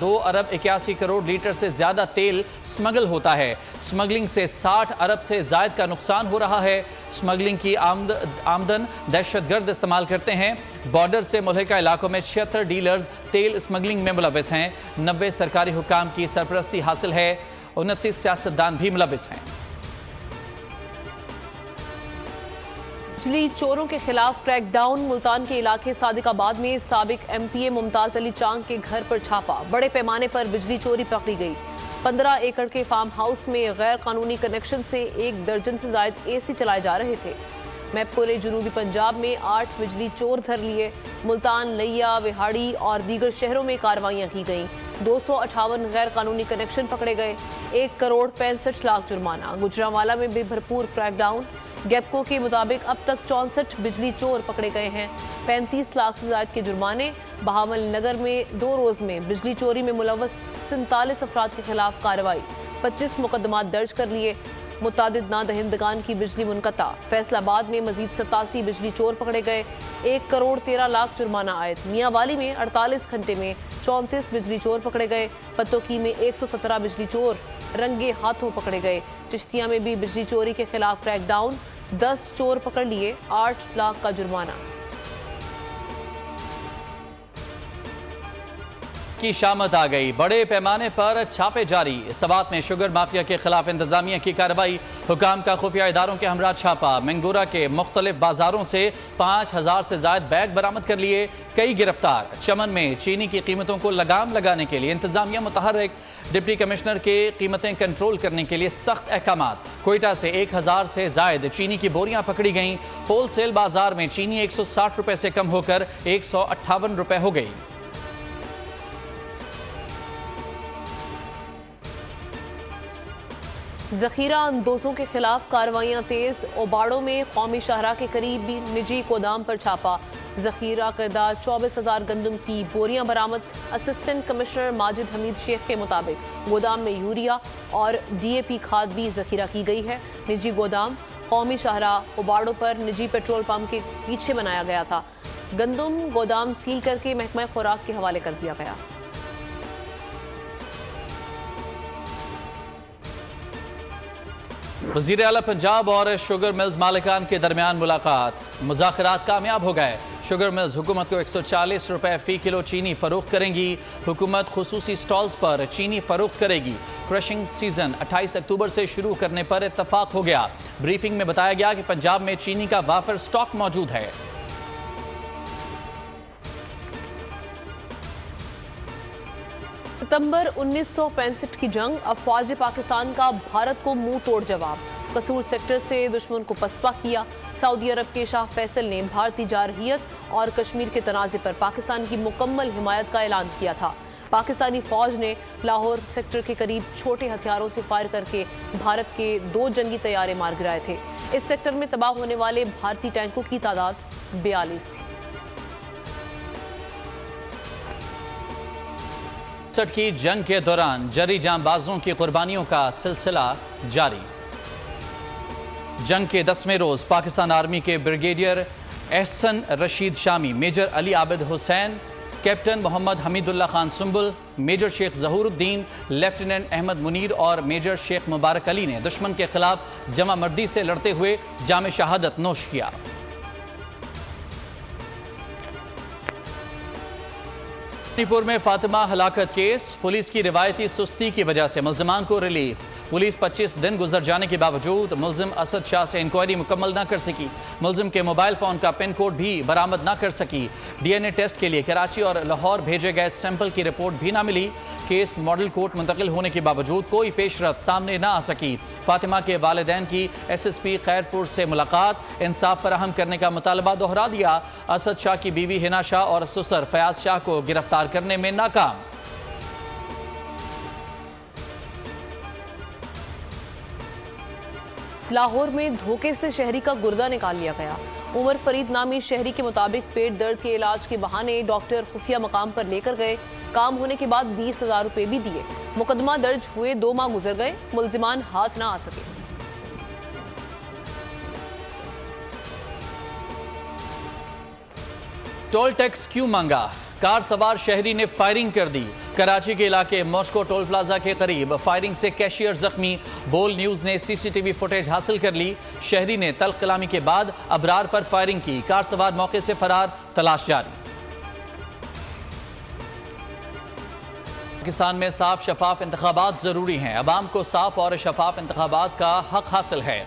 2 ارب 81 crore letter سے زیادہ تیل سمگل ہوتا ہے۔ سمگلنگ سے 60 ارب سے زائد کا نقصان ہو رہا ہے۔ سمگلنگ کی آمدن دہشت گرد استعمال کرتے ہیں۔ بارڈر سے ملحقہ علاقوں میں 76 ڈیلرز تیل سمگلنگ میں ملوث ہیں۔ 90 سرکاری حکام کی سرپرستی حاصل ہے۔ 29 سیاستدان بھی ملوث ہیں۔ بجلی چوروں کے خلاف کریک ڈاؤن۔ ملتان کے علاقے صادق آباد میں سابق ایم پی اے ممتاز علی چانگ کے گھر پر چھاپا۔ بڑے پیمانے پر بجلی چوری پکڑی گئی۔ 15 ایکڑ کے فارم ہاؤس میں غیر قانونی کنیکشن سے 1 درجن سے زائد اے سی چلائے جا رہے تھے۔ میپورے جنوبی پنجاب میں 8 بجلی چور دھر لیے۔ ملتان، لیا، وہاڑی اور دیگر شہروں میں کارروائیاں کی گئیں۔ 258 غیر قانونی کنیکشن پکڑے گئے۔ 1 کروڑ 65 لاکھ جرمانہ۔ گجرانوالہ میں بھی بھرپور کریک ڈاؤن۔ گیپکو کے مطابق اب تک 64 بجلی چور پکڑے گئے ہیں۔ 35 لاکھ سے زائد کے جرمانے۔ بہاول نگر میں 2 روز میں بجلی چوری میں ملوث 47 افراد کے خلاف کارروائی۔ 25 مقدمات درج کر لیے۔ متعدد نادہندگان کی بجلی منقطع۔ فیصل آباد میں مزید 87 بجلی چور پکڑے گئے۔ 1 کروڑ 13 لاکھ جرمانہ عائد۔ میاں والی میں 48 گھنٹے میں 34 بجلی چور پکڑے گئے۔ پتوکی میں 117 بجلی چور رنگے ہاتھوں پکڑے گئے۔ چشتیہ میں بھی بجلی چوری کے خلاف کریک ڈاؤن۔ 10 چور پکڑ لیے۔ 8 لاکھ کا جرمانہ۔ کی شامت آ گئی۔ بڑے پیمانے پر چھاپے جاری۔ سوات میں شوگر مافیا کے خلاف انتظامیہ کی کارروائی۔ حکام کا خفیہ اداروں کے ہمراہ چھاپا۔ منگورہ کے مختلف بازاروں سے 5000 سے زائد بیگ برآمد کر لیے۔ کئی گرفتار۔ چمن میں چینی کی قیمتوں کو لگام لگانے کے لیے انتظامیہ متحرک۔ ڈپٹی کمشنر کے قیمتیں کنٹرول کرنے کے لیے سخت احکامات۔ کوئٹہ سے 1000 سے زائد چینی کی بوریاں پکڑی گئیں۔ ہول سیل بازار میں چینی 160 روپے سے کم ہو کر 158 روپے ہو گئی۔ ذخیرہ اندوزوں کے خلاف کارروائیاں تیز۔ اوباڑوں میں قومی شاہراہ کے قریب بھی نجی گودام پر چھاپا۔ ذخیرہ کردہ 24,000 گندم کی بوریاں برآمد۔ اسسٹنٹ کمشنر ماجد حمید شیخ کے مطابق گودام میں یوریا اور ڈی اے پی کھاد بھی ذخیرہ کی گئی ہے۔ نجی گودام قومی شاہراہ اوباڑوں پر نجی پیٹرول پمپ کے پیچھے بنایا گیا تھا۔ گندم گودام سیل کر کے محکمہ خوراک کے حوالے کر دیا گیا۔ وزیر اعلیٰ پنجاب اور شوگر ملز مالکان کے درمیان ملاقات۔ مذاکرات کامیاب ہو گئے۔ شوگر ملز حکومت کو 140 روپے فی کلو چینی فروخت کریں گی۔ حکومت خصوصی سٹالز پر چینی فروخت کرے گی۔ کرشنگ سیزن 28 اکتوبر سے شروع کرنے پر اتفاق ہو گیا۔ بریفنگ میں بتایا گیا کہ پنجاب میں چینی کا وافر سٹاک موجود ہے۔ ستمبر 1965 کی جنگ۔ افواج پاکستان کا بھارت کو منہ توڑ جواب۔ قصور سیکٹر سے دشمن کو پسپا کیا۔ سعودی عرب کے شاہ فیصل نے بھارتی جارحیت اور کشمیر کے تنازع پر پاکستان کی مکمل حمایت کا اعلان کیا تھا۔ پاکستانی فوج نے لاہور سیکٹر کے قریب چھوٹے ہتھیاروں سے فائر کر کے بھارت کے 2 جنگی طیارے مار گرائے تھے۔ اس سیکٹر میں تباہ ہونے والے بھارتی ٹینکوں کی تعداد 42 تھی۔ کی جنگ کے دوران جری جاں بازوں کی قربانیوں کا سلسلہ جاری۔ جنگ کے 10ویں روز پاکستان آرمی کے بریگیڈیئر احسن رشید شامی، میجر علی عابد حسین، کیپٹن محمد حمید اللہ خان سنبل، میجر شیخ ظہور الدین، لیفٹیننٹ احمد منیر اور میجر شیخ مبارک علی نے دشمن کے خلاف جمع مردی سے لڑتے ہوئے جام شہادت نوش کیا۔ منی پور میں فاطمہ ہلاکت کیس۔ پولیس کی روایتی سستی کی وجہ سے ملزمان کو ریلیف۔ پولیس 25 دن گزر جانے کے باوجود ملزم اسد شاہ سے انکوائری مکمل نہ کر سکی۔ ملزم کے موبائل فون کا پن کوڈ بھی برآمد نہ کر سکی۔ ڈی این اے ٹیسٹ کے لیے کراچی اور لاہور بھیجے گئے سیمپل کی رپورٹ بھی نہ ملی۔ کیس ماڈل کورٹ منتقل ہونے کے باوجود کوئی پیش رفت سامنے نہ آ سکی۔ فاطمہ کے والدین کی ایس ایس پی خیرپور سے ملاقات۔ انصاف فراہم کرنے کا مطالبہ دہرا دیا۔ اسد شاہ کی بیوی ہنا شاہ اور سسر فیاض شاہ کو گرفتار کرنے میں ناکام۔ لاہور میں دھوکے سے شہری کا گردہ نکال لیا گیا۔ عمر فرید نامی شہری کے مطابق پیٹ درد کے علاج کے بہانے ڈاکٹر خفیہ مقام پر لے کر گئے۔ کام ہونے کے بعد 20,000 روپے بھی دیے۔ مقدمہ درج ہوئے 2 ماہ گزر گئے، ملزمان ہاتھ نہ آ سکے۔ ٹول ٹیکس کیوں مانگا؟ کار سوار شہری نے فائرنگ کر دی۔ کراچی کے علاقے ماسکو ٹول پلازا کے قریب فائرنگ سے کیشیئر زخمی۔ بول نیوز نے سی سی ٹی وی فوٹیج حاصل کر لی۔ شہری نے تلخ کلامی کے بعد ابرار پر فائرنگ کی۔ کار سوار موقع سے فرار، تلاش جاری۔ پاکستان میں صاف شفاف انتخابات ضروری ہیں۔ عوام کو صاف اور شفاف انتخابات کا حق حاصل ہے۔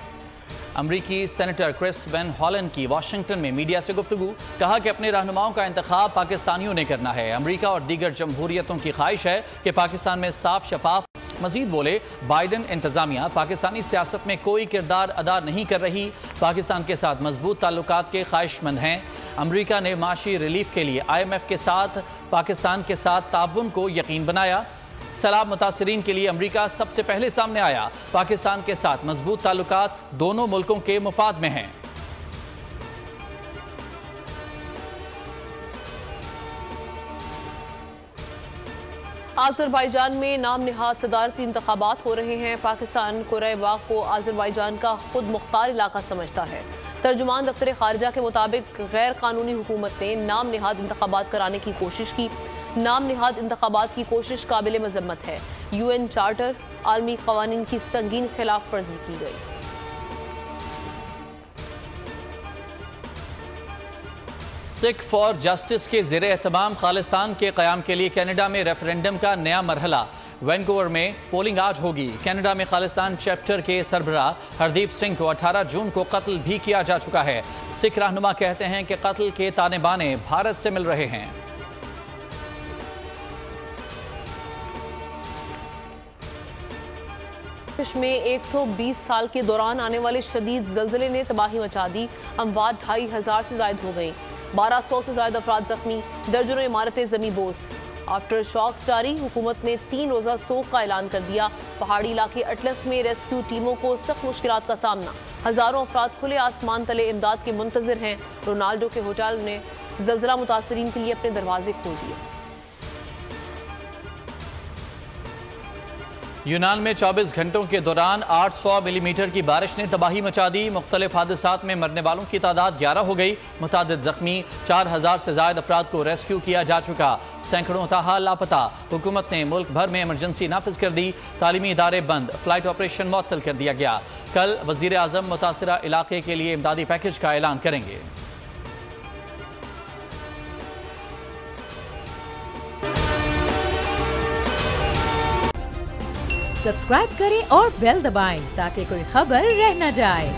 امریکی سینیٹر کرس وین ہالن کی واشنگٹن میں میڈیا سے گفتگو، کہا کہ اپنے رہنماؤں کا انتخاب پاکستانیوں نے کرنا ہے۔ امریکہ اور دیگر جمہوریتوں کی خواہش ہے کہ پاکستان میں صاف شفاف۔ مزید بولے، بائیڈن انتظامیہ پاکستانی سیاست میں کوئی کردار ادا نہیں کر رہی، پاکستان کے ساتھ مضبوط تعلقات کے خواہش مند ہیں۔ امریکہ نے معاشی ریلیف کے لیے IMF کے ساتھ پاکستان کے ساتھ تعاون کو یقین بنایا۔ سیلاب متاثرین کے لیے امریکہ سب سے پہلے سامنے آیا۔ پاکستان کے ساتھ مضبوط تعلقات دونوں ملکوں کے مفاد میں ہیں۔ آذربائیجان میں نام نہاد صدارتی انتخابات ہو رہے ہیں۔ پاکستان قرۂ باغ کو آذربائیجان کا خود مختار علاقہ سمجھتا ہے۔ ترجمان دفتر خارجہ کے مطابق غیر قانونی حکومت نے نام نہاد انتخابات کرانے کی کوشش کی۔ نام نہاد انتخابات کی کوشش قابل مذمت ہے۔ UN چارٹر، عالمی قوانین کی سنگین خلاف ورزی کی گئی۔ سکھ فار جسٹس کے زیر اہتمام خالصتان کے قیام کے لیے کینیڈا میں ریفرینڈم کا نیا مرحلہ۔ وینکوور میں پولنگ آج ہوگی۔ کینیڈا میں خالصتان چیپٹر کے سربراہ ہردیپ سنگھ کو 18 جون کو قتل بھی کیا جا چکا ہے۔ سکھ رہنما کہتے ہیں کہ قتل کے تانے بانے بھارت سے مل رہے ہیں۔ میں 120 سال کے دوران آنے والے شدید زلزلے نے تباہی مچا دی۔ اموات 2500 سے زائد ہو گئیں، 1200 سے زائد افراد زخمی، درجنوں عمارتیں زمیں بوس۔ آفٹر شاکس جاری، حکومت نے 3 روزہ سوگ کا اعلان کر دیا۔ پہاڑی علاقے اٹلس میں ریسکیو ٹیموں کو سخت مشکلات کا سامنا۔ ہزاروں افراد کھلے آسمان تلے امداد کے منتظر ہیں۔ رونالڈو کے ہوٹل نے زلزلہ متاثرین کے لیے اپنے دروازے کھول دیے۔ یونان میں 24 گھنٹوں کے دوران 800 ملی میٹر کی بارش نے تباہی مچا دی۔ مختلف حادثات میں مرنے والوں کی تعداد 11 ہو گئی، متعدد زخمی، 4000 سے زائد افراد کو ریسکیو کیا جا چکا، سینکڑوں تاحال لاپتہ۔ حکومت نے ملک بھر میں ایمرجنسی نافذ کر دی، تعلیمی ادارے بند، فلائٹ آپریشن معطل کر دیا گیا۔ کل وزیر اعظم متاثرہ علاقے کے لیے امدادی پیکج کا اعلان کریں گے۔ سبسکرائب کریں اور بیل دبائیں تاکہ کوئی خبر رہ نہ جائے۔